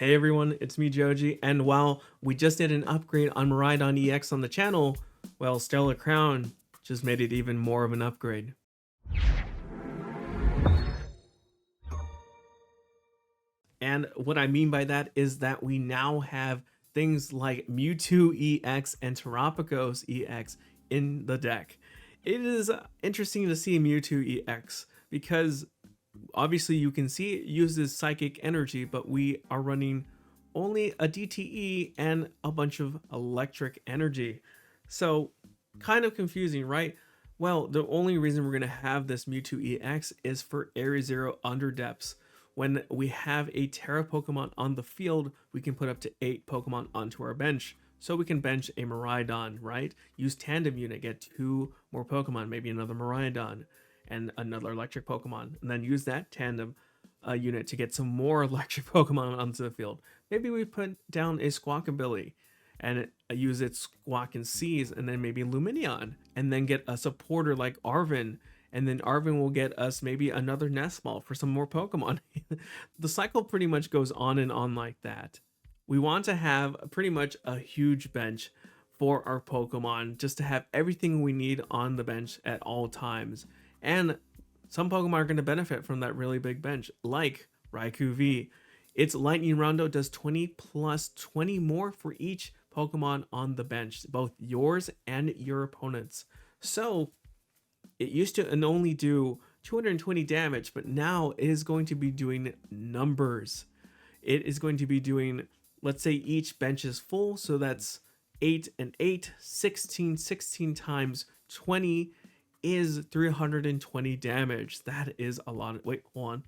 Hey everyone, it's me Joji, and while we just did an upgrade on Miraidon EX on the channel, well, Stellar Crown just made it even more of an upgrade. And what I mean by that is that we now have things like Mewtwo EX and Terapagos EX in the deck. It is interesting to see Mewtwo EX because obviously you can see it uses psychic energy, but we are running only a DTE and a bunch of electric energy. So kind of confusing, right? Well, the only reason we're going to have this Mewtwo EX is for Area Zero Underdepths. When we have a Terra Pokemon on the field, we can put up to 8 Pokemon onto our bench. So we can bench a Miraidon, right? Use Tandem Unit, get 2 more Pokemon, maybe another Miraidon and another electric Pokemon, and then use that Tandem unit to get some more electric Pokemon onto the field. Maybe we put down a Squawkabilly and use its Squawk and Seize, and then maybe Lumineon, and then get a supporter like Arven, and then Arven will get us maybe another Nest Ball for some more Pokemon. The cycle pretty much goes on and on like that. We want to have pretty much a huge bench for our Pokemon, just to have everything we need on the bench at all times. And some Pokemon are going to benefit from that really big bench, like Raikou V. Its Lightning Rondo does 20 plus 20 more for each Pokemon on the bench, both yours and your opponent's. So it used to only do 220 damage, but now it is going to be doing numbers. It is going to be doing, let's say each bench is full, so that's 8 and 8, 16 times 20 is 320 damage. That is a lot. Wait, hold on.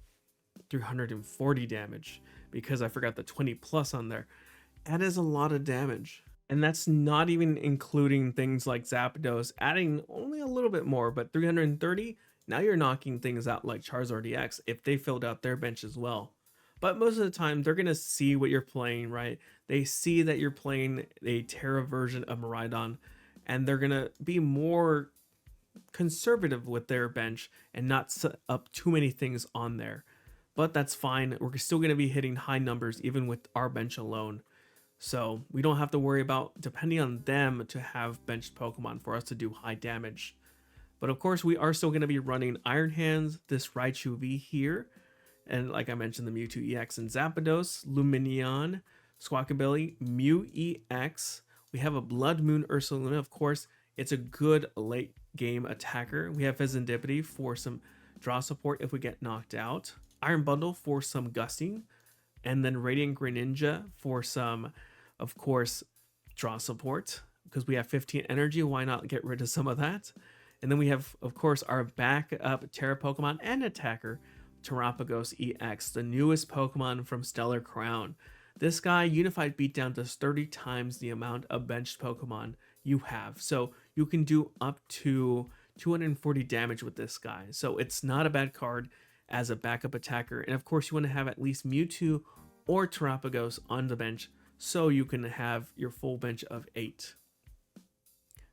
340 damage, because I forgot the 20 plus on there. That is a lot of damage. And that's not even including things like Zapdos, adding only a little bit more, but 330, now you're knocking things out like Charizard EX if they filled out their bench as well. But most of the time, they're going to see what you're playing, right? They see that you're playing a Terra version of Miraidon, and they're going to be more conservative with their bench and not set up too many things on there. But that's fine. We're still going to be hitting high numbers even with our bench alone. So we don't have to worry about depending on them to have benched Pokemon for us to do high damage. But of course, we are still going to be running Iron Hands, this Raichu V here, and like I mentioned, the Mewtwo EX and Zapdos, Lumineon, Squawkabilly, Mew EX. We have a Bloodmoon Ursaluna, of course. It's a good late game attacker. We have Fezandipiti for some draw support if we get knocked out. Iron Bundle for some gusting. And then Radiant Greninja for some, of course, draw support. Because we have 15 energy, why not get rid of some of that? And then we have, of course, our backup Terra Pokemon and attacker, Terapagos EX, the newest Pokemon from Stellar Crown. This guy, Unified Beatdown, does 30 times the amount of benched Pokemon you have. So you can do up to 240 damage with this guy. So it's not a bad card as a backup attacker. And of course, you want to have at least Mewtwo or Terapagos on the bench so you can have your full bench of 8.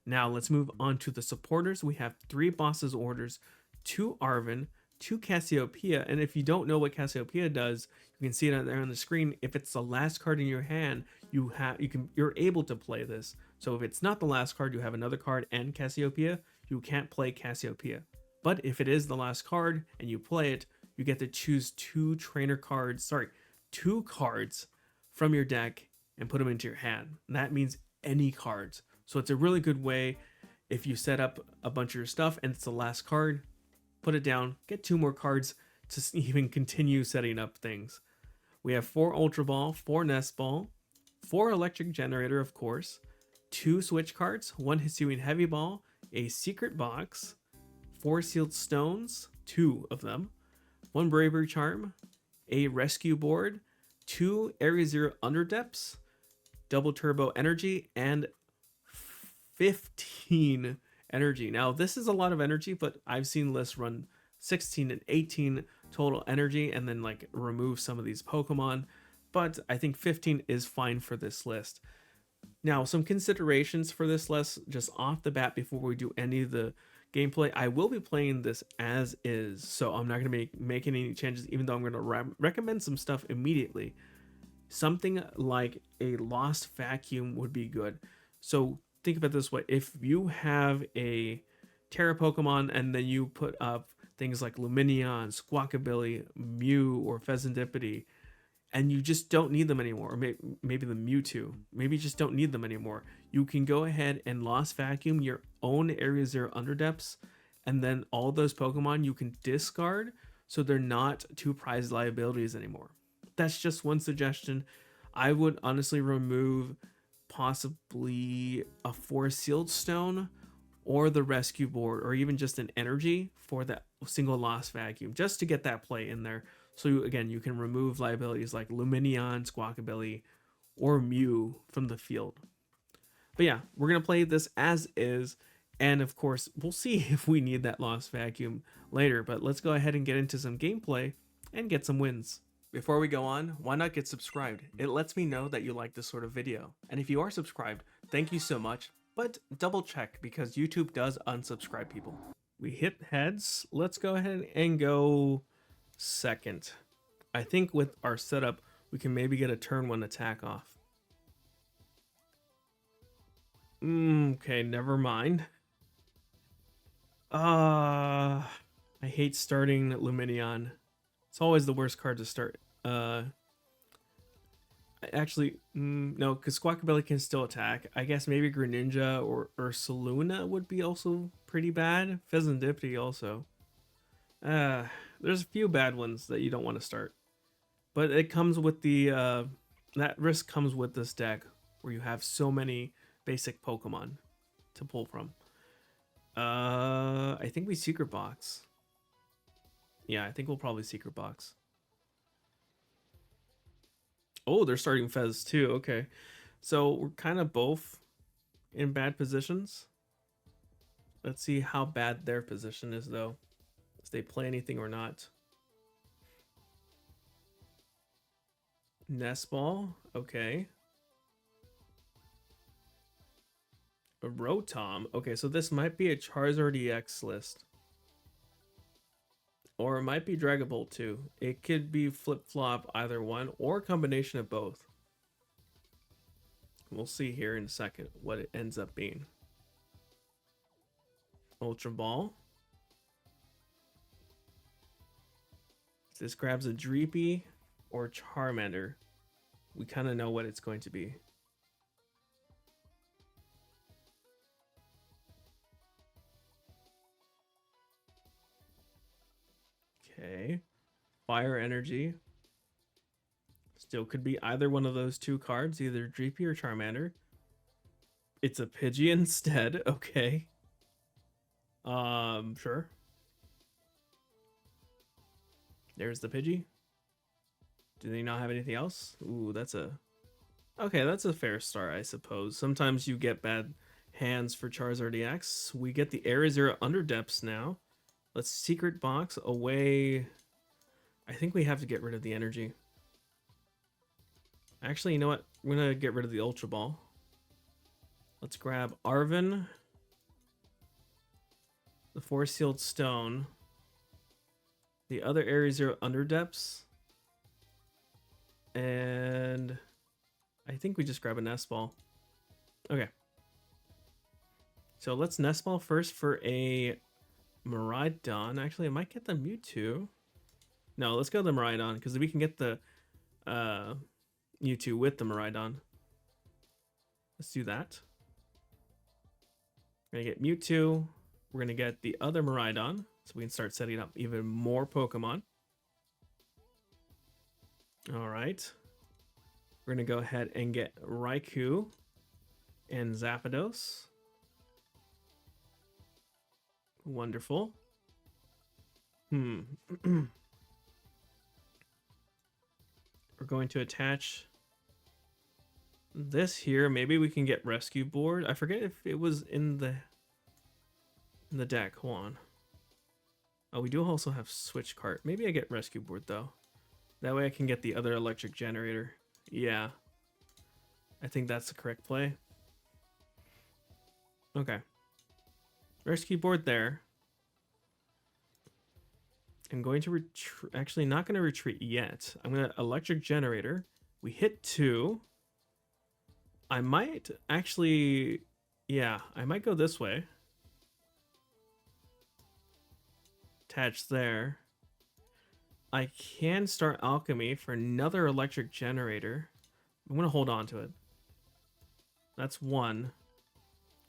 Now let's move on to the supporters. We have 3 Boss's Orders, 2 Arven, 2 Cassiopeia, and if you don't know what Cassiopeia does, you can see it out there on the screen. If it's the last card in your hand, you're able to play this. So if it's not the last card, you have another card and Cassiopeia, you can't play Cassiopeia. But if it is the last card and you play it, you get to choose 2 cards from your deck and put them into your hand. And that means any cards. So it's a really good way if you set up a bunch of your stuff and it's the last card, put it down, get 2 more cards to even continue setting up things. We have 4 Ultra Ball, 4 Nest Ball, 4 Electric Generator, of course, 2 Switch cards, 1 Hisuian Heavy Ball, a Secret Box, 4 Sealed Stones, 2 of them, 1 Bravery Charm, a Rescue Board, 2 Area Zero Underdepths, Double Turbo Energy, and 15 energy. Now this is a lot of energy, but I've seen lists run 16 and 18 total energy and then like remove some of these Pokemon, but I think 15 is fine for this list. Now some considerations for this list just off the bat before we do any of the gameplay. I will be playing this as is, so I'm not going to be making any changes, even though I'm going to recommend some stuff immediately. something like a Lost Vacuum would be good. So think about it this way: if you have a Terra Pokemon and then you put up things like Lumineon, Squawkabilly, Mew, or Fezandipiti, and you just don't need them anymore, or maybe the Mewtwo, maybe you just don't need them anymore, you can go ahead and Lost Vacuum your own Area Zero Underdepths, and then all those Pokemon you can discard so they're not two prize liabilities anymore. That's just one suggestion. I would honestly remove possibly a Forest Sealed Stone or the rescue board, or even just an energy for that single Lost Vacuum, just to get that play in there. So again, you can remove liabilities like Lumineon, Squawkabilly, or Mew from the field. But yeah, we're gonna play this as is, and of course, we'll see if we need that Lost Vacuum later. But let's go ahead and get into some gameplay and get some wins. Before we go on, why not get subscribed? It lets me know that you like this sort of video. And if you are subscribed, thank you so much, but double check because YouTube does unsubscribe people. We hit heads. Let's go ahead and go second. I think with our setup, we can maybe get a turn one attack off. Okay, never mind. I hate starting Lumineon. It's always the worst card to start. Actually, no, because Squawkabilly can still attack. I guess maybe Greninja or Ursaluna would be also pretty bad. Fezandipiti also. There's a few bad ones that you don't want to start. But it comes with the, that risk comes with this deck where you have so many basic Pokemon to pull from. I think we Secret Box. Yeah, I think we'll probably Secret Box. Oh, they're starting Fez too. Okay. So we're kind of both in bad positions. Let's see how bad their position is, though. If they play anything or not. Nest Ball. Okay. A Rotom. Okay, so this might be a Charizard EX list. Or it might be Dragapult too. It could be flip-flop either one or a combination of both. We'll see here in a second what it ends up being. Ultra Ball. This grabs a Dreepy or Charmander. We kind of know what it's going to be. Okay. Fire Energy. Still could be either one of those two cards, either Dreepy or Charmander. It's a Pidgey instead. Okay. Sure. There's the Pidgey. Do they not have anything else? Ooh, that's a... Okay, that's a fair start, I suppose. Sometimes you get bad hands for Charizard EX. We get the Area Zero Underdepths now. Let's Secret Box away. I think we have to get rid of the energy. Actually, you know what? We're going to get rid of the Ultra Ball. Let's grab Arven. The Forest Sealed Stone. The other Area Zero Underdepths. And I think we just grab a Nest Ball. Okay. So let's Nest Ball first for a Miraidon. Actually, I might get the Mewtwo. No, let's go the Miraidon because we can get the Mewtwo with the Miraidon. Let's do that. We're gonna get Mewtwo. We're gonna get the other Miraidon, so we can start setting up even more Pokemon. All right. We're gonna go ahead and get Raikou and Zapdos. Wonderful. We're going to attach this here. Maybe we can get Rescue Board. I forget if it was in the deck. Hold on. Oh, we do also have Switch Cart. Maybe I get Rescue Board though. That way I can get the other electric generator. Yeah. I think that's the correct play. Okay. Rescue Board there. I'm going to actually not going to retreat yet. I'm going to electric generator We hit 2. I might actually, yeah, I might go this way. Attach there. I can start alchemy for another electric generator. I'm going to hold on to it. That's 1. I'm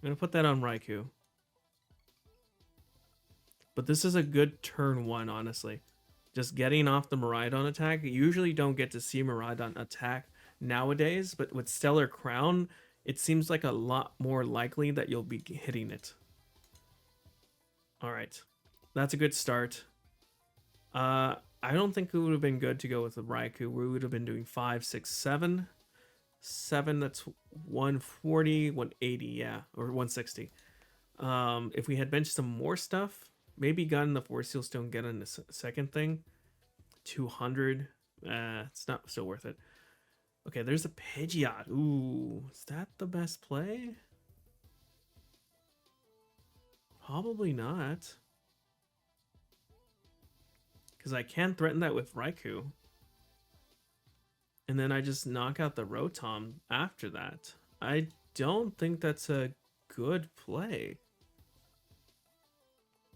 going to put that on Raikou. But this is a good turn 1, honestly. Just getting off the Miraidon attack. You usually don't get to see Miraidon attack nowadays, but with Stellar Crown, it seems like a lot more likely that you'll be hitting it. Alright. That's a good start. I don't think it would have been good to go with the Raikou. We would have been doing 5, 6, 7. 7, that's 140, 180, yeah, or 160. If we had benched some more stuff, maybe gotten the Force Seal Stone, get on the second thing. 200. It's not still worth it. Okay, there's a Pidgeot. Ooh, is that the best play? Probably not. Because I can threaten that with Raikou. And then I just knock out the Rotom after that. I don't think that's a good play.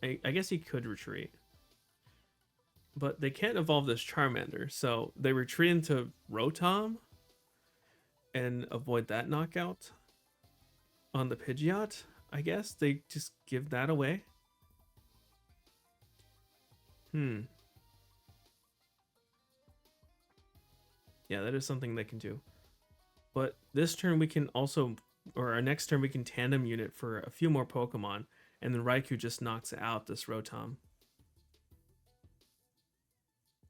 I guess he could retreat. But they can't evolve this Charmander, so they retreat into Rotom and avoid that knockout on the Pidgeot. I guess they just give that away. Yeah, that is something they can do. But this turn we can also, or our next turn we can tandem unit for a few more Pokemon, and then Raikou just knocks out this Rotom.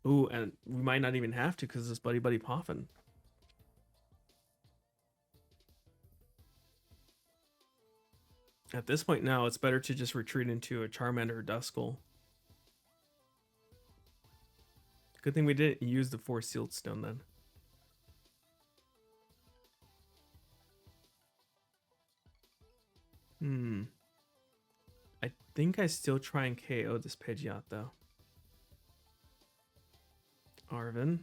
Ooh, and we might not even have to because this Buddy Buddy Poffin. At this point now, it's better to just retreat into a Charmander or Duskull. Good thing we didn't use the Force Sealed Stone then. I think I still try and KO this Pidgeot though. Arvin.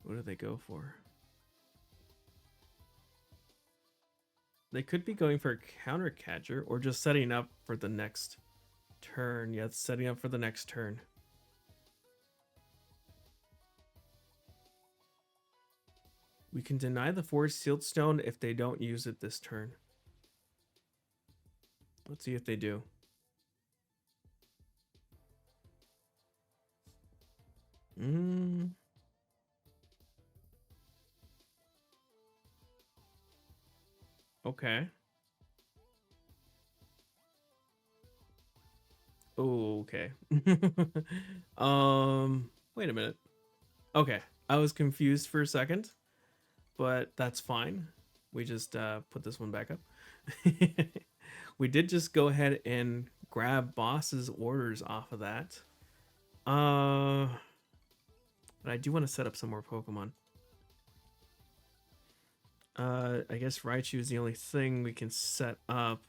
What do they go for? They could be going for a counter catcher or just setting up for the next turn. Yeah, it's setting up for the next turn. We can deny the Force Sealed Stone if they don't use it this turn. Let's see if they do. Okay. Oh, okay. Wait a minute. Okay, I was confused for a second, but that's fine. We just put this one back up. We did just go ahead and grab boss's orders off of that. But I do want to set up some more Pokemon. I guess Raichu is the only thing we can set up.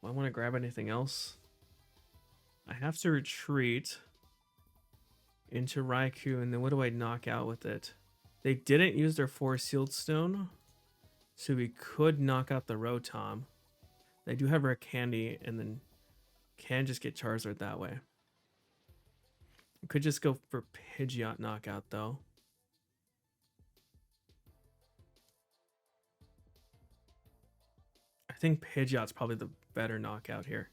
Do I want to grab anything else? I have to retreat into Raikou, and then what do I knock out with it? They didn't use their Force Sealed Stone, so we could knock out the Rotom. They do have Rare Candy, and then can just get Charizard that way. We could just go for Pidgeot knockout, though. I think Pidgeot's probably the better knockout here.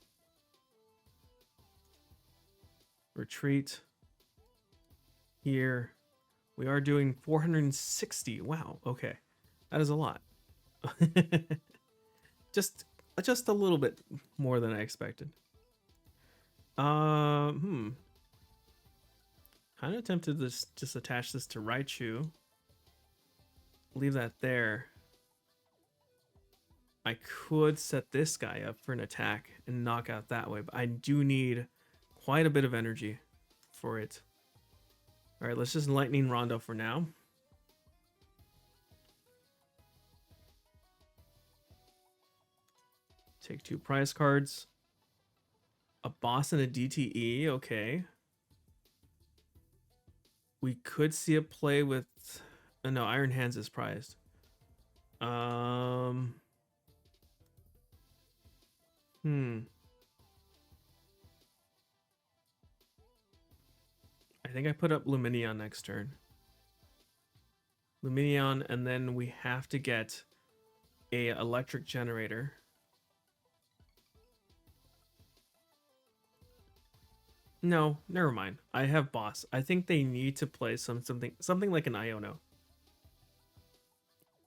Retreat. Here. We are doing 460. Wow, okay. That is a lot. just a little bit more than I expected. Kind of tempted to just attach this to Raichu. Leave that there. I could set this guy up for an attack and knock out that way, but I do need quite a bit of energy for it. All right, let's just Lightning Rondo for now. Take 2 prize cards. A boss and a DTE, okay. We could see a play with... no, Iron Hands is prized. I think I put up Lumineon next turn. Lumineon, and then we have to get a electric generator. No, never mind. I have boss. I think they need to play something like an Iono.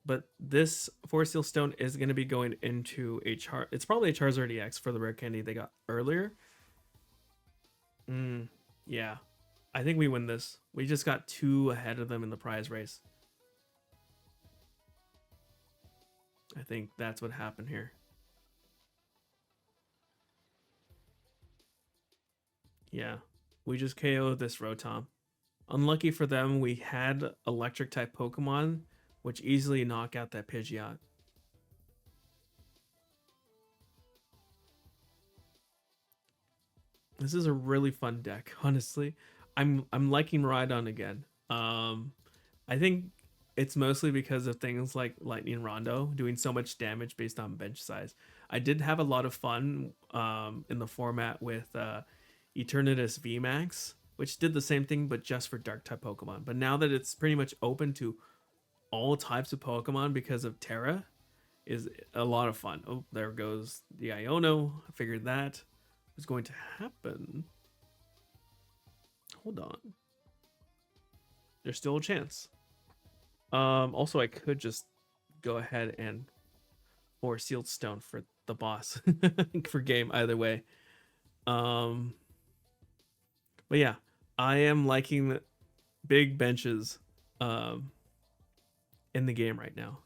But this Force Seal Stone is going to be going into a it's probably a Charizard EX for the rare candy they got earlier. Yeah. I think we win this. We just got 2 ahead of them in the prize race. I think that's what happened here. Yeah. We just KO'd this Rotom. Unlucky for them, we had electric type Pokemon, which easily knock out that Pidgeot. This is a really fun deck, honestly. I'm liking Miraidon again. I think it's mostly because of things like Lightning Rondo doing so much damage based on bench size. I did have a lot of fun in the format with Eternatus VMAX, which did the same thing but just for dark type Pokemon. But now that it's pretty much open to all types of Pokemon because of Terra, is a lot of fun. Oh, there goes the Iono. I figured that was going to happen. Hold on. There's still a chance. Also, I could just go ahead and or Sealed Stone for the boss for game either way. But yeah, I am liking big benches in the game right now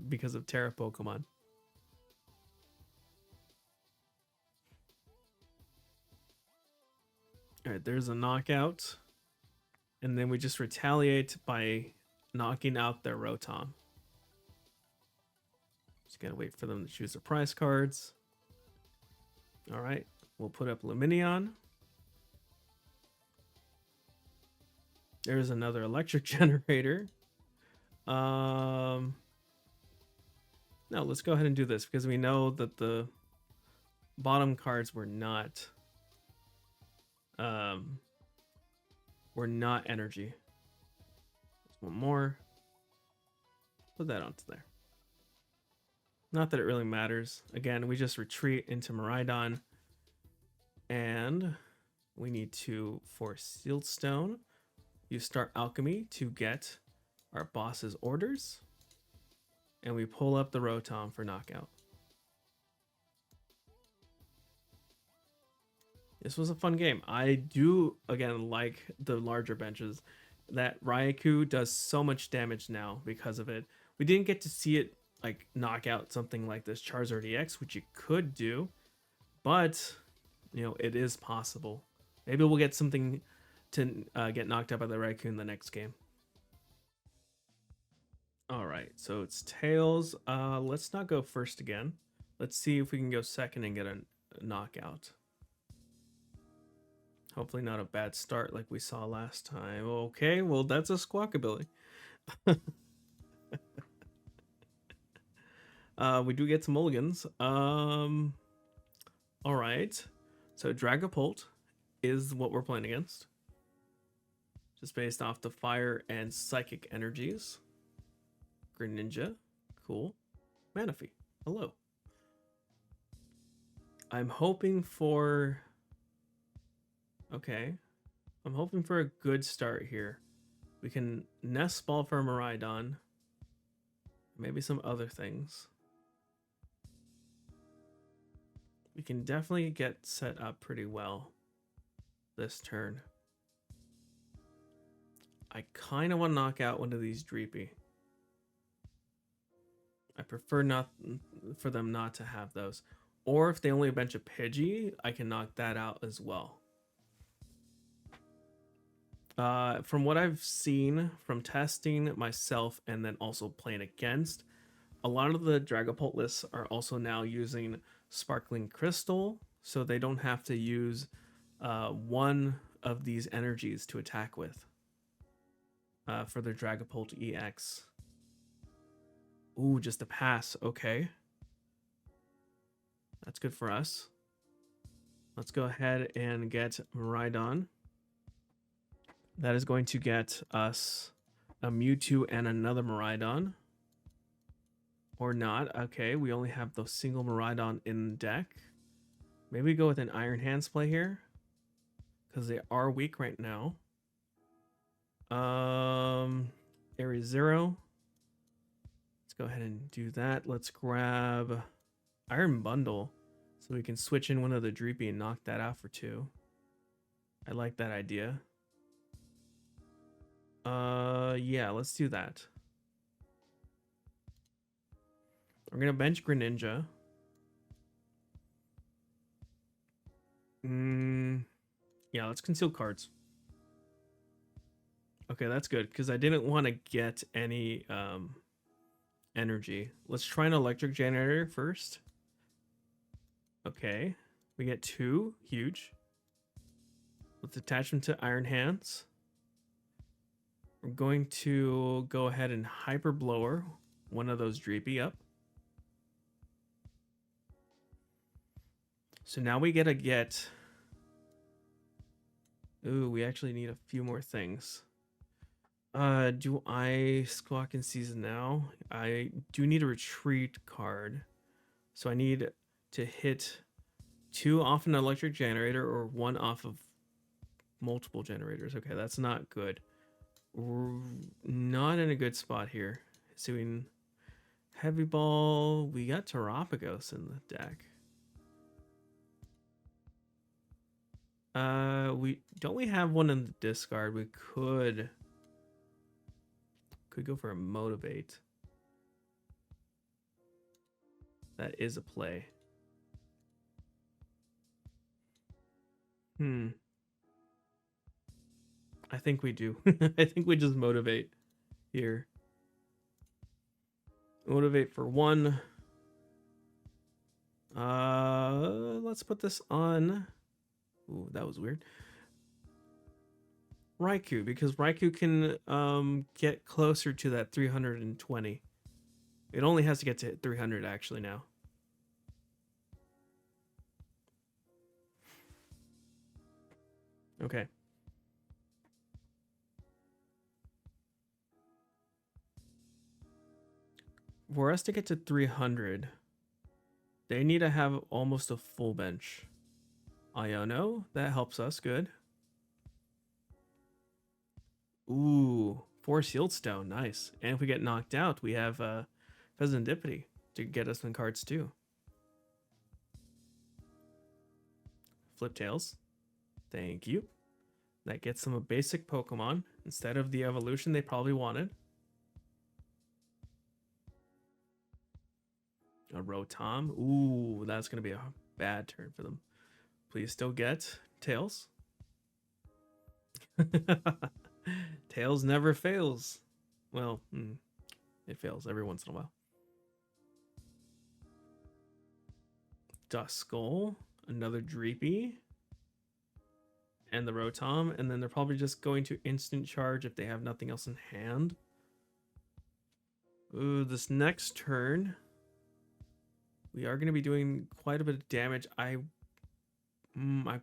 because of Terra Pokemon. All right, there's a knockout. And then we just retaliate by knocking out their Rotom. Just gotta wait for them to choose their prize cards. All right, we'll put up Lumineon. There's another electric generator. No, let's go ahead and do this because we know that the bottom cards were not energy. One more. Put that onto there. Not that it really matters. Again, we just retreat into Miraidon. And we need to force Sealed Stone. Use Start Alchemy to get our boss's orders. And we pull up the Rotom for knockout. This was a fun game. I do, again, like the larger benches. That Raikou does so much damage now because of it. We didn't get to see it like knock out something like this Charizard EX, which you could do, but you know, it is possible. Maybe we'll get something to get knocked out by the Raikou in the next game. All right, so it's Tails. Let's not go first again. Let's see if we can go second and get a knockout. Hopefully not a bad start like we saw last time. Okay, well, that's a Squawkabilly. We do get some mulligans. All right. So Dragapult is what we're playing against. Just based off the fire and psychic energies. Greninja. Cool. Manaphy. Hello. I'm hoping for... Okay. I'm hoping for a good start here. We can Nest Ball for Miraidon. Maybe some other things. We can definitely get set up pretty well this turn. I kind of want to knock out one of these Dreepy. I prefer not for them not to have those. Or if they only bench a Pidgey, I can knock that out as well. From what I've seen from testing myself and then also playing against, a lot of the Dragapult lists are also now using Sparkling Crystal, so they don't have to use one of these energies to attack with for their Dragapult EX. Ooh, just a pass. Okay. That's good for us. Let's go ahead and get Miraidon. That is going to get us a Mewtwo and another Miraidon. Or not. Okay, we only have the single Miraidon in the deck. Maybe we go with an Iron Hands play here, because they are weak right now. Area Zero. Let's go ahead and do that. Let's grab Iron Bundle so we can switch in one of the Dreepy and knock that out for 2. I like that idea. Yeah, let's do that. We're gonna bench Greninja. Yeah, let's conceal cards. Okay, that's good, because I didn't want to get any energy. Let's try an electric generator first. Okay, we get 2. Huge. Let's attach them to Iron Hands. We're going to go ahead and Hyper Blower one of those Dreepy up. So now we get. Ooh, we actually need a few more things. Do I Squawk in season now? I do need a retreat card. So I need to hit 2 off an electric generator or 1 off of multiple generators. Okay, that's not good. We're not in a good spot here. Hisuian Heavy Ball. We got Terapagos in the deck. We have one in the discard. We could go for a Motivate. That is a play. I think we do. I think we just Motivate here. Motivate for 1. Let's put this on. Ooh, that was weird. Raikou, because Raikou can get closer to that 320. It only has to get to 300 actually now. Okay. For us to get to 300, they need to have almost a full bench. Iono, that helps us, good. Ooh, 4 Sealed Stone, nice. And if we get knocked out, we have Fezandipiti to get us some cards too. Flip Tails, thank you. That gets them a basic Pokemon instead of the evolution they probably wanted. A Rotom, ooh, that's gonna be a bad turn for them. Please still get Tails. Tails never fails. Well, it fails every once in a while. Duskull, another Dreepy, and the Rotom, and then they're probably just going to instant charge if they have nothing else in hand. Ooh, this next turn, we are going to be doing quite a bit of damage. I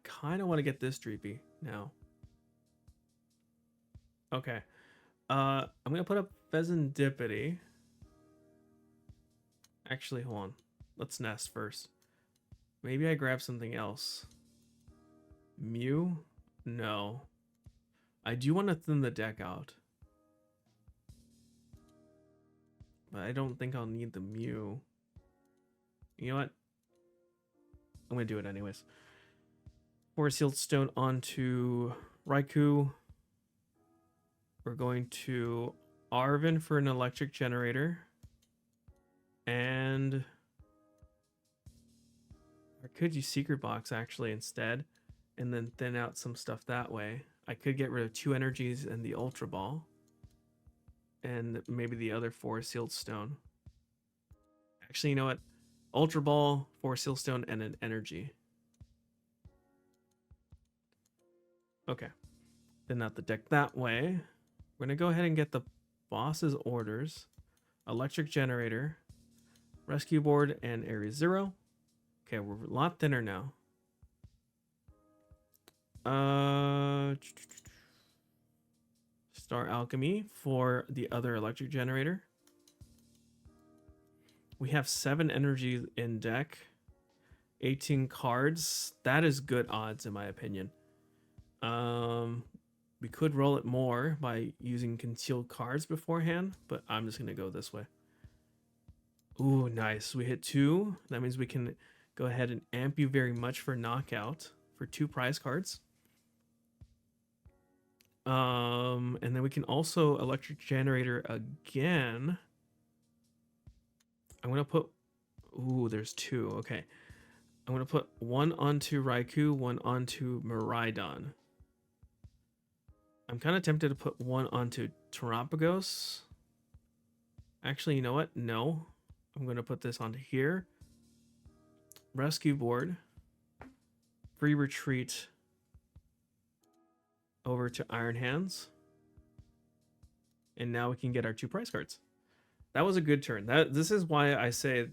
kind of want to get this Dreepy now. Okay. I'm going to put up Fezandipiti. Actually, hold on. Let's nest first. Maybe I grab something else. Mew? No. I do want to thin the deck out. But I don't think I'll need the Mew. You know what? I'm going to do it anyways. 4 Sealed Stone onto Raikou. We're going to Arven for an electric generator. And I could use Secret Box actually instead. And then thin out some stuff that way. I could get rid of 2 energies and the Ultra Ball. And maybe the other 4 Sealed Stone. Actually, you know what? Ultra Ball, 4 Sealed Stone, and an energy. Okay. Then not the deck that way. We're gonna go ahead and get the boss's orders. Electric Generator, Rescue Board, and Area Zero. Okay, we're a lot thinner now. Star Alchemy for the other Electric Generator. We have 7 energy in deck. 18 cards. That is good odds in my opinion. We could roll it more by using concealed cards beforehand, but I'm just gonna go this way. Ooh, nice. We hit 2. That means we can go ahead and amp you very much for knockout for 2 prize cards. And then we can also Electric Generator again. I'm gonna put, ooh, there's 2. Okay. I'm gonna put 1 onto Raikou, 1 onto Miraidon. I'm kind of tempted to put 1 onto Terapagos. Actually, you know what? No. I'm gonna put this onto here. Rescue Board. Free Retreat over to Iron Hands. And now we can get our 2 prize cards. That was a good turn. This is why I say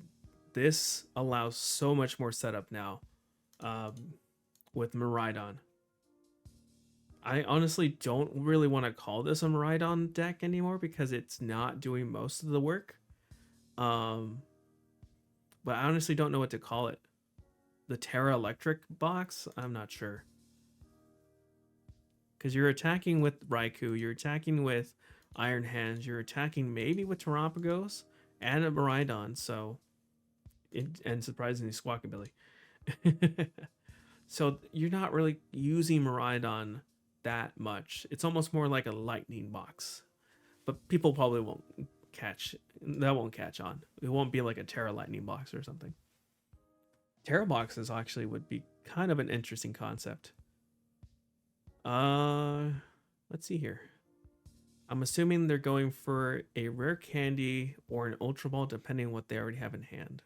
this allows so much more setup now with Miraidon. I honestly don't really want to call this a Miraidon deck anymore because it's not doing most of the work. But I honestly don't know what to call it. The Terra Electric box? I'm not sure. Because you're attacking with Raikou, you're attacking with Iron Hands, you're attacking maybe with Terapagos and a Miraidon, so and surprisingly Squawkabilly. So you're not really using Miraidon that much. It's almost more like a lightning box. But people probably won't catch on. It won't be like a Terra Lightning box or something. Terra boxes actually would be kind of an interesting concept. Let's see here. I'm assuming they're going for a rare candy or an ultra ball depending on what they already have in hand.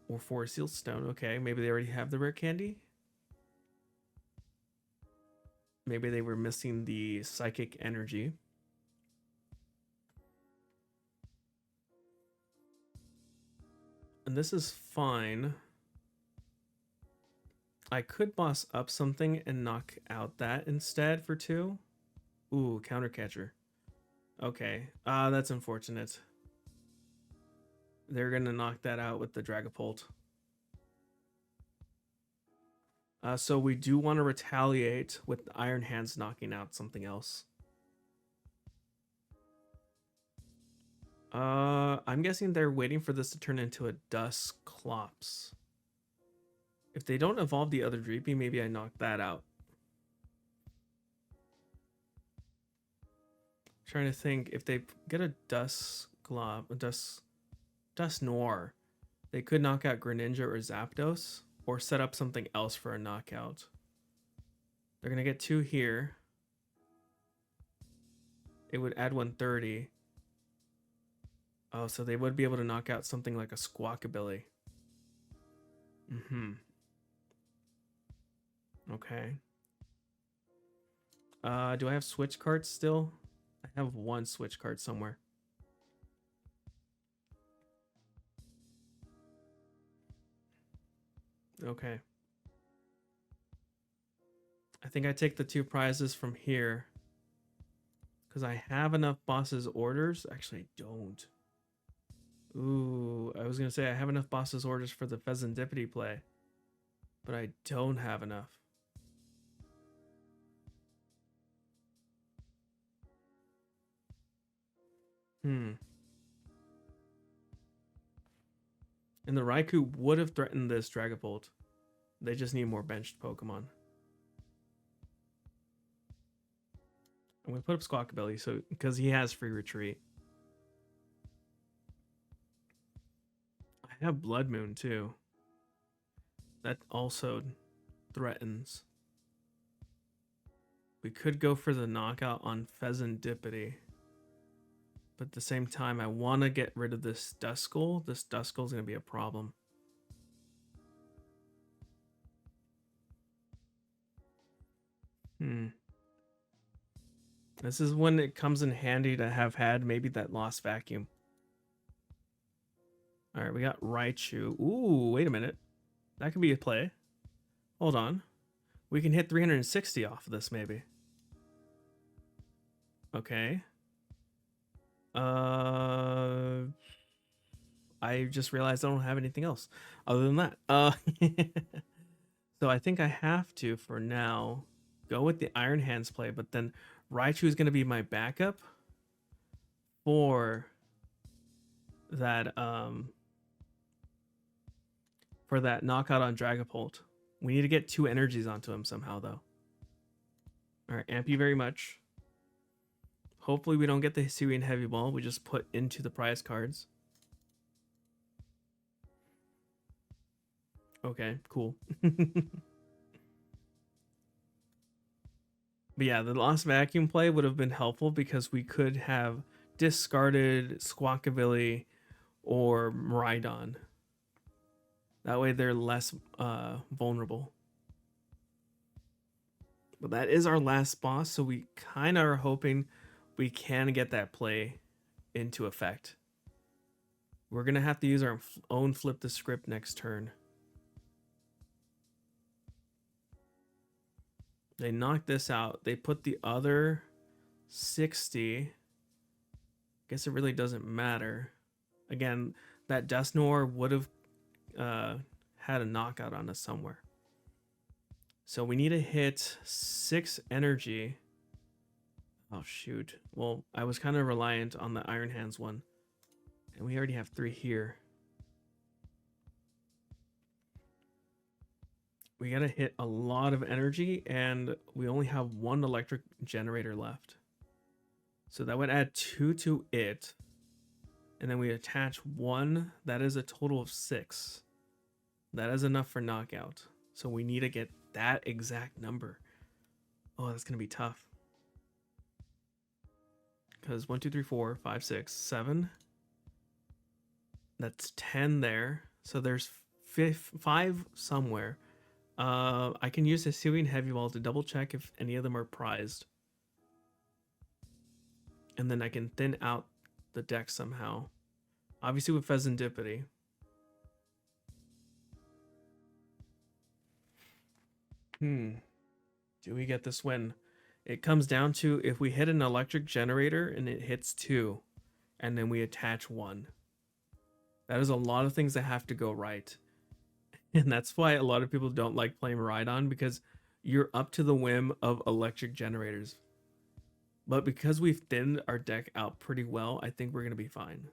Or for a sealed stone. Okay, maybe they already have the rare candy. Maybe they were missing the psychic energy. And this is fine. I could boss up something and knock out that instead for 2. Ooh, counter catcher. Okay, that's unfortunate. They're gonna knock that out with the Dragapult. So we do want to retaliate with the Iron Hands knocking out something else. I'm guessing they're waiting for this to turn into a Dusclops. If they don't evolve the other Dreepy, maybe I knock that out. Trying to think if they get a Dusknoir, they could knock out Greninja or Zapdos or set up something else for a knockout. They're gonna get 2 here. It would add 130. Oh, so they would be able to knock out something like a Squawkabilly. Okay. Do I have switch cards still? I have 1 switch card somewhere. Okay. I think I take the 2 prizes from here. Because I have enough boss's orders. Actually, I don't. Ooh, I was going to say I have enough boss's orders for the Fezandipiti play. But I don't have enough. And the Raikou would have threatened this Dragapult. They just need more benched Pokemon. I'm going to put up Squawkabilly so because he has free retreat. I have Bloodmoon too. That also threatens. We could go for the knockout on Fezandipiti. But at the same time, I want to get rid of this Duskull. This Duskull is going to be a problem. This is when it comes in handy to have had maybe that lost vacuum. All right, we got Raichu. Ooh, wait a minute. That could be a play. Hold on. We can hit 360 off of this, maybe. Okay. I just realized I don't have anything else other than that. So I think I have to, for now, go with the Iron Hands play, but then Raichu is going to be my backup for that knockout on Dragapult. We need to get 2 energies onto him somehow, though. All right, amp you very much. Hopefully we don't get the Hisuian Heavy Ball. We just put into the prize cards. Okay, cool. But yeah, the lost vacuum play would have been helpful because we could have discarded Squawkabilly or Miraidon. That way they're less vulnerable. But that is our last boss, so we kind of are hoping we can get that play into effect. We're going to have to use our own flip the script next turn. They knocked this out. They put the other 60. Guess it really doesn't matter. Again, that Dusknoir would have had a knockout on us somewhere. So we need to hit 6 energy. Oh, shoot. Well, I was kind of reliant on the Iron Hands one. And we already have 3 here. We gotta hit a lot of energy, and we only have 1 electric generator left. So that would add 2 to it. And then we attach 1. That is a total of 6. That is enough for knockout. So we need to get that exact number. Oh, that's gonna be tough. Because 1, 2, 3, 4, 5, 6, 7. That's 10 there. So there's 5 somewhere. I can use Hisuian Heavy Ball to double check if any of them are prized. And then I can thin out the deck somehow. Obviously with Fezandipiti. Do we get this win? It comes down to if we hit an electric generator and it hits 2, and then we attach 1. That is a lot of things that have to go right. And that's why a lot of people don't like playing Miraidon, because you're up to the whim of electric generators. But because we've thinned our deck out pretty well, I think we're going to be fine.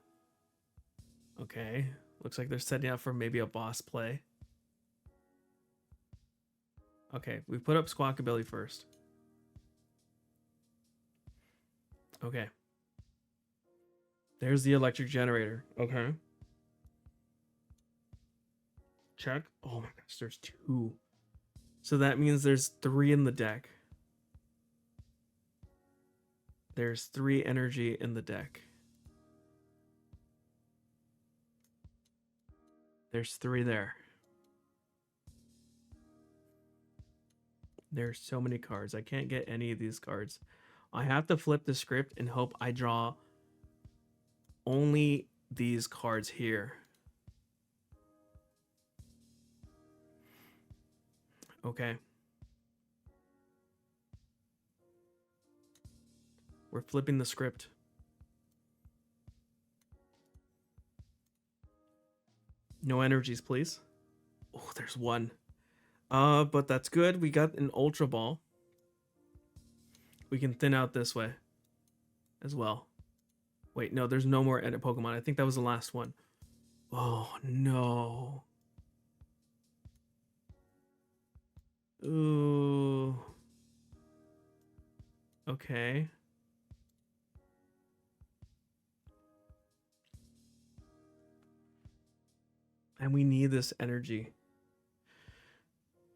Okay, looks like they're setting up for maybe a boss play. Okay, we put up Squawkabilly first. Okay. There's the electric generator. Okay. Check. Oh my gosh, there's 2. So that means there's 3 in the deck. There's 3 energy in the deck. There's 3 there. There's so many cards. I can't get any of these cards. I have to flip the script and hope I draw only these cards here. Okay. We're flipping the script. No energies, please. Oh, there's 1. But that's good. We got an Ultra Ball. We can thin out this way as well. Wait, no, there's no more edit Pokemon. I think that was the last one. Oh, no. Ooh. Okay. And we need this energy.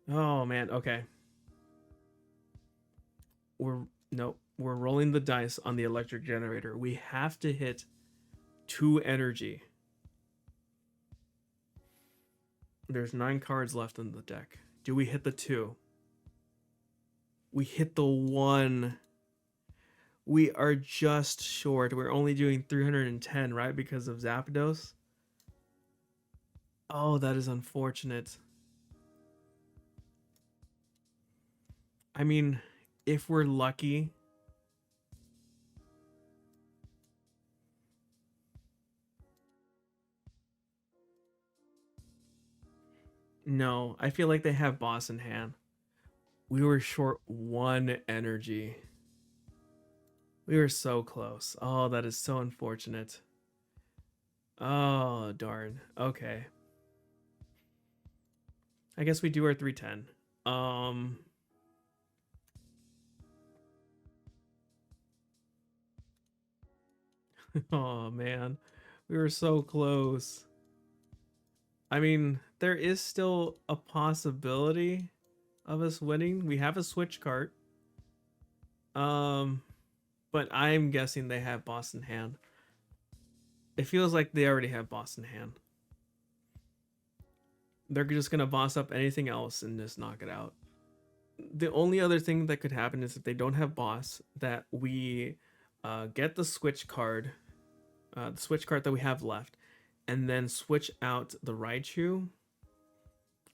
Oh, man. Okay. We're rolling the dice on the electric generator. We have to hit 2 energy. There's 9 cards left in the deck. Do we hit the 2? We hit the 1. We are just short. We're only doing 310, right? Because of Zapdos. Oh, that is unfortunate. I mean, if we're lucky. No, I feel like they have boss in hand. We were short 1 energy. We were so close. Oh, that is so unfortunate. Oh, darn. Okay. I guess we do our 310. Oh man. We were so close. I mean, there is still a possibility of us winning. We have a switch cart. Um, but I'm guessing they have boss in hand. It feels like they already have boss in hand. They're just gonna boss up anything else and just knock it out. The only other thing that could happen is if they don't have boss, that we get the switch card that we have left, and then switch out the Raichu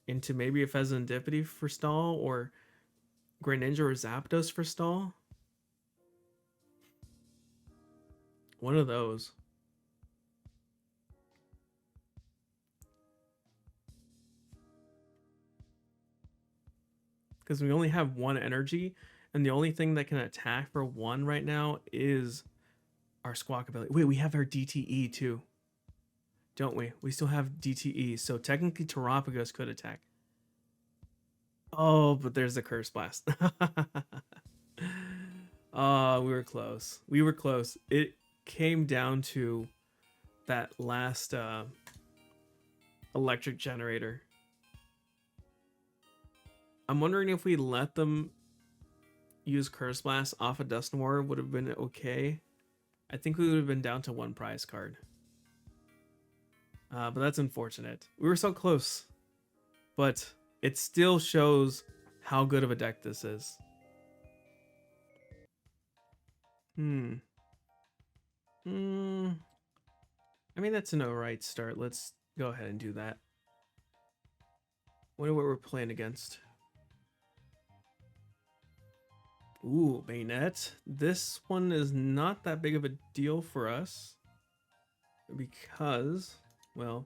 into maybe a Fezandipiti for stall, or Greninja or Zapdos for stall. One of those. Because we only have 1 energy, and the only thing that can attack for 1 right now is our Squawkabilly. Wait, we have our DTE too, don't we? We still have DTE, so technically Terapagos could attack. Oh, but there's a Curse Blast. Oh, we were close. We were close. It came down to that last electric generator. I'm wondering if we let them use Curse Blast off a Dusknoir would have been okay. I think we would have been down to 1 prize card. But that's unfortunate. We were so close. But it still shows how good of a deck this is. I mean, that's an alright start. Let's go ahead and do that. Wonder what we're playing against. Ooh, Banette. This one is not that big of a deal for us because, well,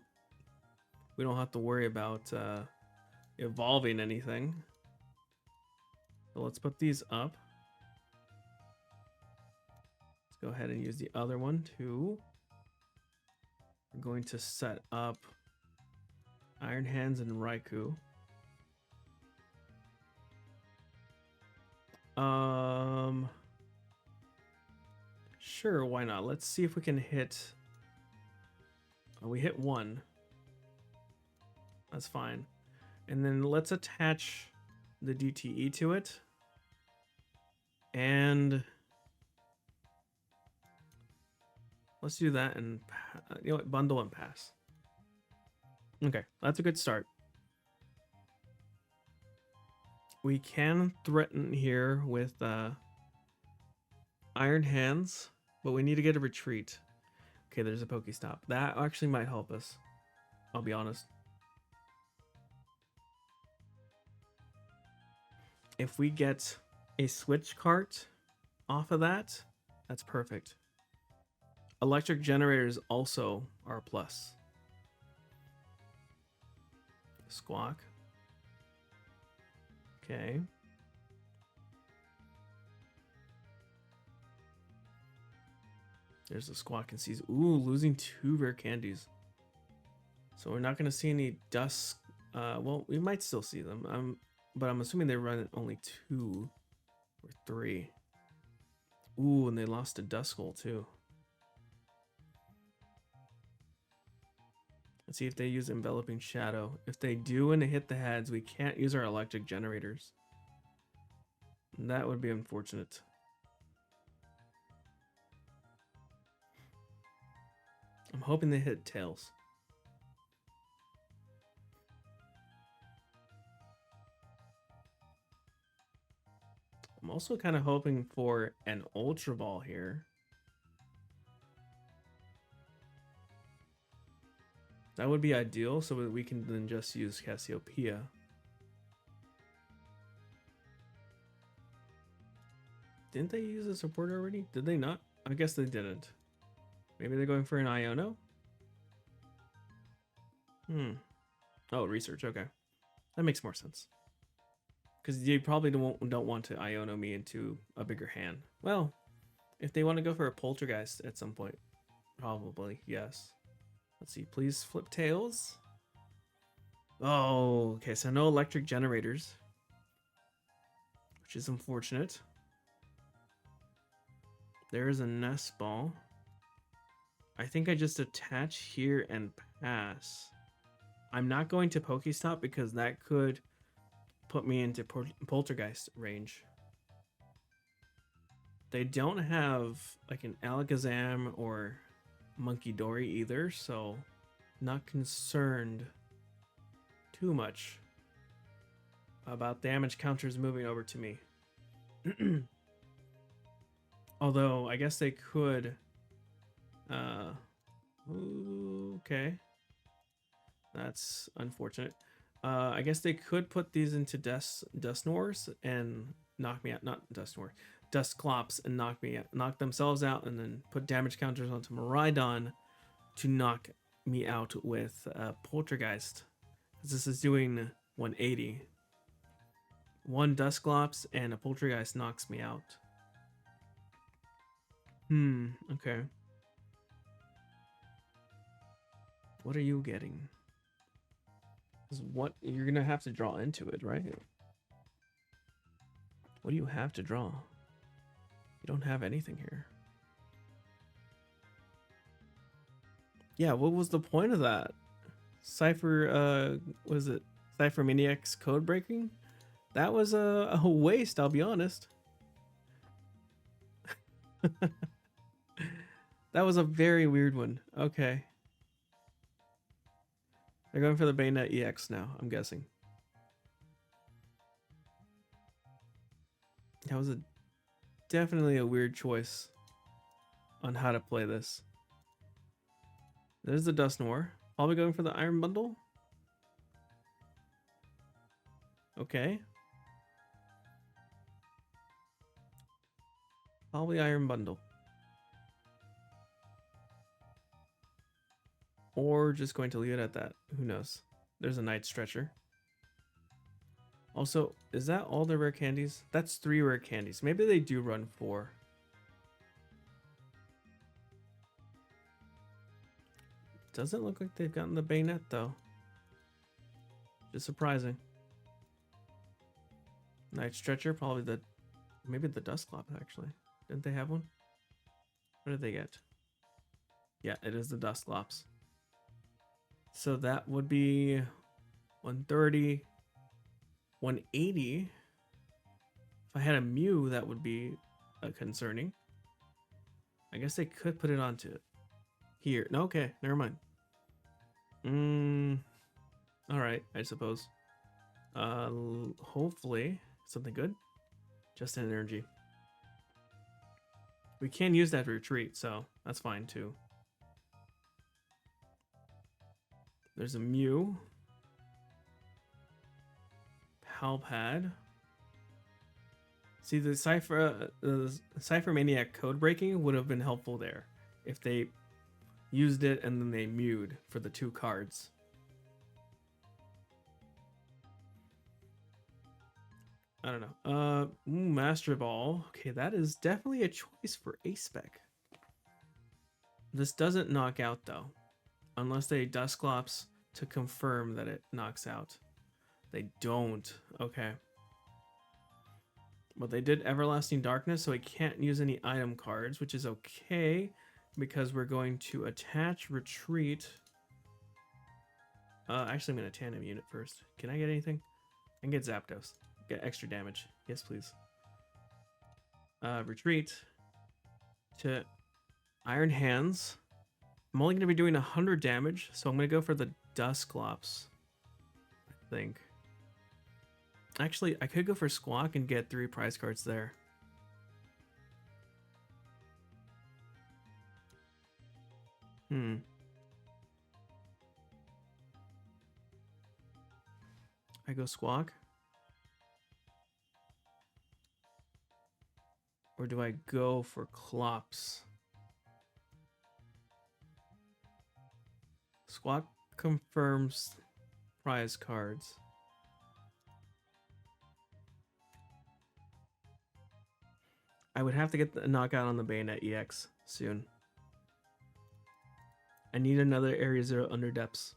we don't have to worry about evolving anything. So let's put these up. Let's go ahead and use the other one too. We're going to set up Iron Hands and Raikou. Sure, why not? Let's see if we can hit. Oh, we hit 1. That's fine. And then let's attach the DTE to it. And let's do that and, you know what, bundle and pass. Okay, that's a good start. We can threaten here with Iron Hands, but we need to get a retreat. Okay, there's a Pokestop. That actually might help us. I'll be honest. If we get a switch cart off of that, that's perfect. Electric generators also are a plus. Squawk. Okay. There's the Squawk and Seize. Ooh, losing 2 rare candies. So we're not going to see any Dusk. Well, we might still see them. But I'm assuming they run only 2 or 3. Ooh, and they lost a Duskull too. Let's see if they use Enveloping Shadow. If they do and they hit the heads, we can't use our electric generators. That would be unfortunate. I'm hoping they hit tails. I'm also kind of hoping for an Ultra Ball here. That would be ideal, so that we can then just use Cassiopeia. Didn't they use a support already? Did they not? I guess they didn't. Maybe they're going for an Iono? Oh, research, okay. That makes more sense. Because you probably don't want to Iono me into a bigger hand. Well, if they want to go for a Poltergeist at some point, probably, yes. Let's see, please flip tails. Oh, okay, so no electric generators, which is unfortunate. There is a Nest Ball. I think I just attach here and pass. I'm not going to Pokestop because that could put me into Poltergeist range. They don't have like an Alakazam or Monkey Dory either, so not concerned too much about damage counters moving over to me. Although I guess they could okay, that's unfortunate. I guess they could put these into Dusknoirs and knock me out. Not Dusknoir, Dusclops, and knock themselves out, and then put damage counters onto Miraidon to knock me out with Poltergeist. Because this is doing 180. One Dusclops and a Poltergeist knocks me out. Okay. What are you getting? What you're gonna have to draw into it, right? What do you have to draw? You don't have anything here. Yeah, what was the point of that? Cypher, was it Cypher Maniac's code breaking? That was a waste, I'll be honest. That was a very weird one. Okay. They're going for the Banette EX now, I'm guessing. That was definitely a weird choice on how to play this. There's the Dusknoir. Probably going for the Iron Bundle. Okay. Probably Iron Bundle. Or just going to leave it at that. Who knows? There's a Night Stretcher. Also, is that all the rare candies? That's 3 rare candies. Maybe they do run 4. Doesn't look like they've gotten the Banette though. Just surprising. Night Stretcher, probably maybe the Dusclops actually. Didn't they have one? What did they get? Yeah, it is the Dusclops. So that would be 130, 180. If I had a Mew, that would be concerning. I guess they could put it onto it. Here. No, okay, never mind. Alright, I suppose. Hopefully something good. Just an energy. We can use that to retreat, so that's fine too. There's a Mew. Palpad. See, the Cypher Maniac code breaking would have been helpful there if they used it and then they mewed for the 2 cards. I don't know. Master Ball. Okay, that is definitely a choice for A-Spec. This doesn't knock out though, unless they Dusclops to confirm that it knocks out. They don't. Okay. But they did Everlasting Darkness, so I can't use any item cards, which is okay because we're going to attach retreat. Actually, I'm going to tandem unit first. Can I get anything? I can get Zapdos. Get extra damage. Yes, please. Retreat to Iron Hands. I'm only going to be doing 100 damage, so I'm going to go for the Dusclops, I think. Actually, I could go for Squawk and get 3 prize cards there. I go Squawk. Or do I go for Clops? Squawk confirms prize cards. I would have to get the knockout on the Banette EX soon. I need another Area Zero Underdepths.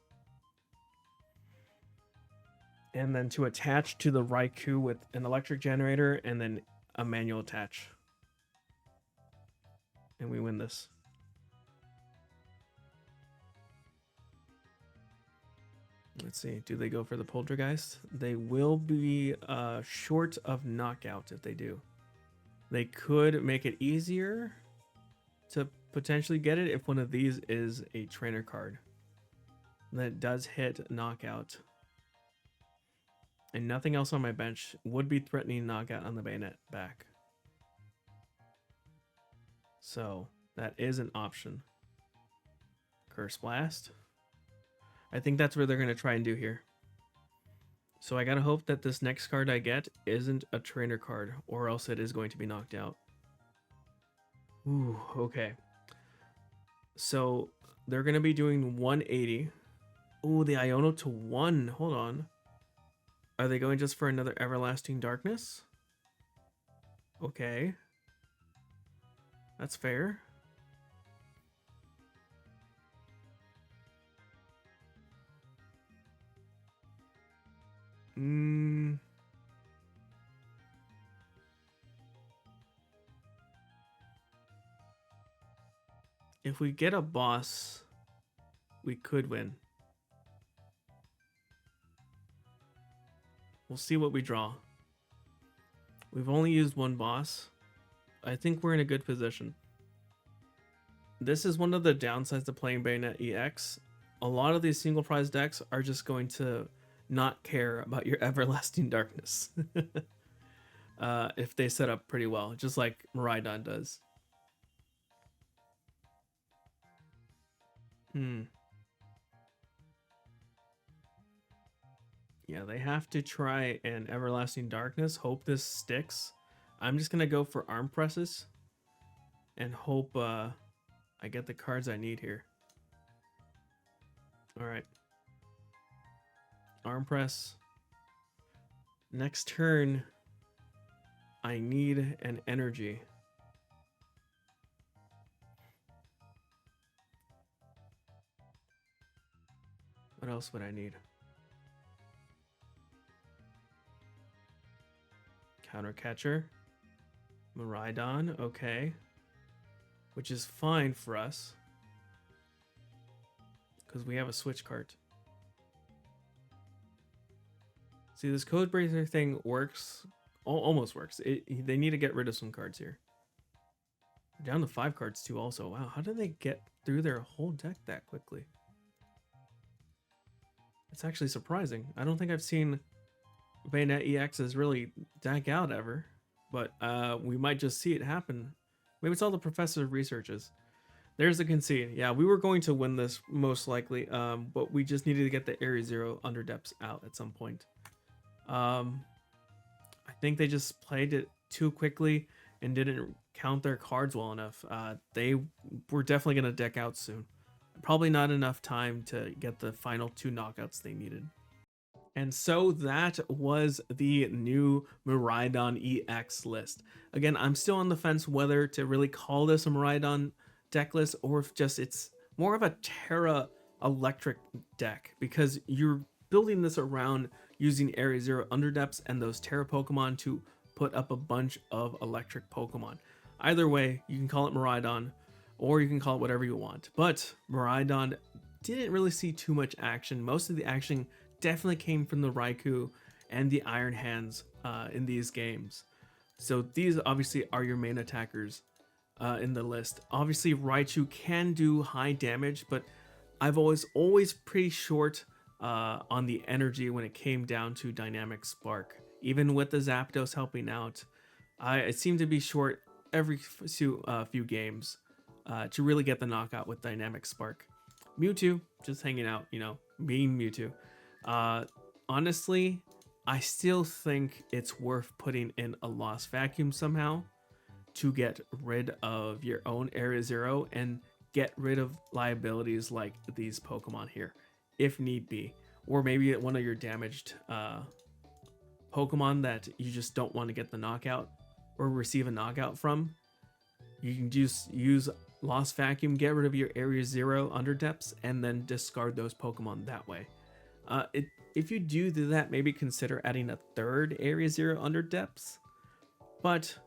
And then to attach to the Raikou with an electric generator and then a manual attach. And we win this. Let's see. Do they go for the Poltergeist? They will be short of knockout if they do. They could make it easier to potentially get it if one of these is a trainer card that does hit knockout. And nothing else on my bench would be threatening knockout on the Banette back. So that is an option. Curse Blast. I think that's what they're going to try and do here. So I gotta hope that this next card I get isn't a trainer card, or else it is going to be knocked out. Ooh, okay. So they're going to be doing 180. Ooh, the Iono to 1. Hold on. Are they going just for another Everlasting Darkness? Okay. That's fair. If we get a boss, we could win. We'll see what we draw. We've only used one boss. I think we're in a good position. This is one of the downsides to playing Banette EX. A lot of these single prize decks are just going to not care about your Everlasting Darkness. If they set up pretty well, just like Miraidon does. Yeah, they have to try an Everlasting Darkness. Hope this sticks. I'm just going to go for Arm Presses and hope I get the cards I need here. All right. Arm Press. Next turn, I need an energy. What else would I need? Counter Catcher. Miraidon, okay. Which is fine for us, because we have a switch cart. See, this Code Breaker thing works, almost works. They need to get rid of some cards here. Down to 5 cards too also. Wow, how did they get through their whole deck that quickly? It's actually surprising. I don't think I've seen Banette EXs really deck out ever, but we might just see it happen. Maybe it's all the professor researches. There's the concede. Yeah, we were going to win this most likely, but we just needed to get the Area Zero Underdepths out at some point. I think they just played it too quickly and didn't count their cards well enough. They were definitely going to deck out soon. Probably not enough time to get the final 2 knockouts they needed. And so that was the new Miraidon EX list. Again, I'm still on the fence whether to really call this a Miraidon deck list or if just it's more of a Terra electric deck, because you're building this around using Area Zero Underdepths and those Terra Pokemon to put up a bunch of electric Pokemon. Either way, you can call it Miraidon or you can call it whatever you want. But Miraidon didn't really see too much action. Most of the action definitely came from the Raikou and the Iron Hands in these games. So these obviously are your main attackers in the list. Obviously Raichu can do high damage, but I've always pretty short on the energy when it came down to Dynamic Spark. Even with the Zapdos helping out, I seem to be short every few games to really get the knockout with Dynamic Spark. Mewtwo, just hanging out, being Mewtwo. Uh, Honestly, I still think it's worth putting in a Lost Vacuum somehow to get rid of your own Area Zero and get rid of liabilities like these Pokemon here, if need be. Or maybe one of your damaged Pokemon that you just don't want to get the knockout or receive a knockout from. You can just use Lost Vacuum, get rid of your Area Zero Underdepths, and then discard those Pokemon that way. If you do that, maybe consider adding a third Area Zero Underdepths. But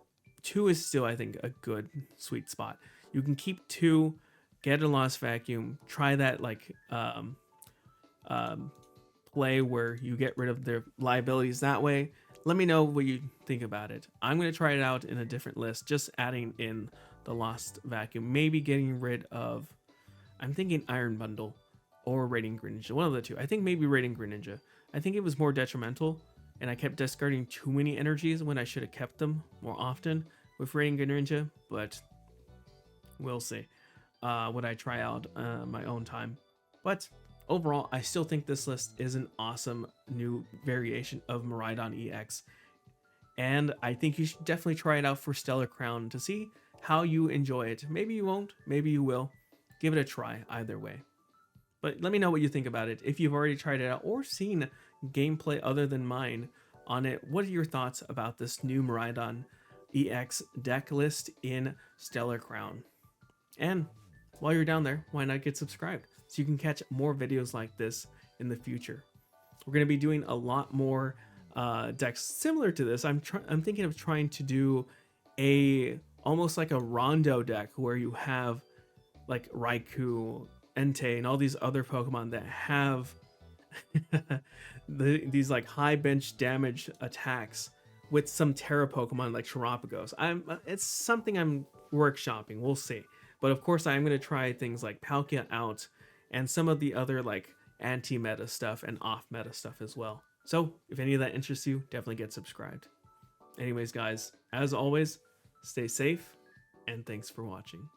2 is still, I think, a good sweet spot. You can keep 2, get a Lost Vacuum, try that play where you get rid of their liabilities that way. Let me know what you think about it. I'm going to try it out in a different list, just adding in the Lost Vacuum, maybe getting rid of, I'm thinking Iron Bundle or Radiant Greninja, one of the two. I think maybe Radiant Greninja. I think it was more detrimental, and I kept discarding too many energies when I should have kept them more often with Radiant Greninja, but we'll see what I try out my own time. But overall, I still think this list is an awesome new variation of Miraidon EX, and I think you should definitely try it out for Stellar Crown to see how you enjoy it. Maybe you won't, maybe you will. Give it a try either way. But let me know what you think about it. If you've already tried it out or seen gameplay other than mine on it, what are your thoughts about this new Miraidon EX deck list in Stellar Crown? And while you're down there, why not get subscribed so you can catch more videos like this in the future? We're going to be doing a lot more decks similar to this. I'm thinking of trying to do almost like a Rondo deck where you have like Raikou, Entei, and all these other Pokemon that have these like high bench damage attacks with some Terra Pokemon like Terapagos. It's something I'm workshopping. We'll see. But of course, I'm going to try things like Palkia out and some of the other like anti-meta stuff and off-meta stuff as well. So if any of that interests you, definitely get subscribed. Anyways, guys, as always, stay safe and thanks for watching.